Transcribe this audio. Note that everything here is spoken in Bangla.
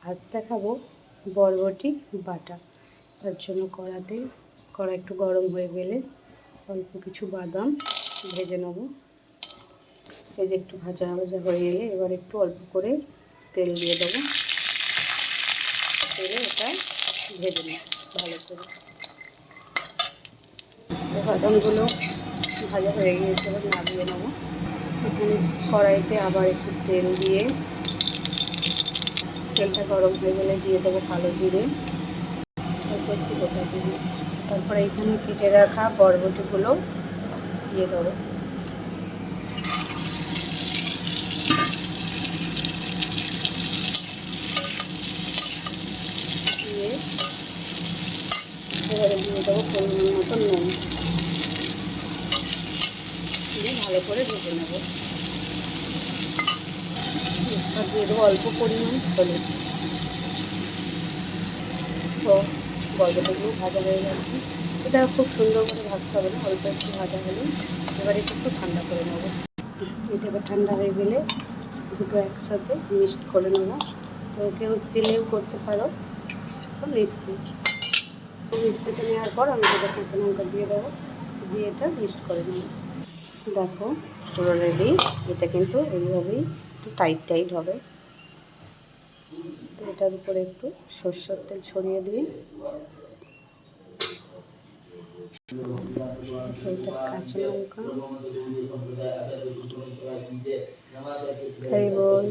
আজ দেখাবো বরবটি বাটা। তার জন্য কড়া একটু গরম হয়ে গেলে অল্প কিছু বাদাম ভেজে নেব। এই যে একটু ভাজা ভাজা হয়ে গেলে এবার একটু অল্প করে তেল দিয়ে দেবো। তেলে এটা ভেজে নেব ভালো করে। বাদামগুলো ভাজা হয়ে গিয়েছে, এবার নামিয়ে নেবো। এখানে কড়াইতে আবার একটু তেল দিয়ে, তেলটা গরম হয়ে গেলে দিয়ে দেবো কালো জিরে, অল্প একটু গোটা জিরে। তারপরে এখানে কেটে রাখা বরবটিগুলো দিয়ে দেবো। দিয়ে এবারে দিয়ে দেবো পরিমাণ মতো নুন, দিয়ে ভালো করে ভেজে নেবো। আর দিয়ে দেবো অল্প পরিমাণ হলুদ। তো বরবটিগুলো ভাজা হয়ে গেছে। এটা খুব সুন্দর করে ভাজতে হবে না, অল্প একটু ভাজা হলে এবারে একটু ঠান্ডা করে নেবো। এটা এবার ঠান্ডা হয়ে গেলে দুটো একসাথে মিক্সড করে নেবো। তো কেউ সিলেও করতে পারো, মিক্সিতে নেওয়ার পর আমি দুটো কাঁচা লঙ্কা দিয়ে দেবো, দিয়ে এটা মিক্সড করে নেবো। দেখো পুরো রেডি। এটা কিন্তু এইভাবেই একটু টাইট হবে। তো এটার উপরে একটু সরষের তেল ছড়িয়ে দিয়ে কাঁচা লঙ্কা খাই বল।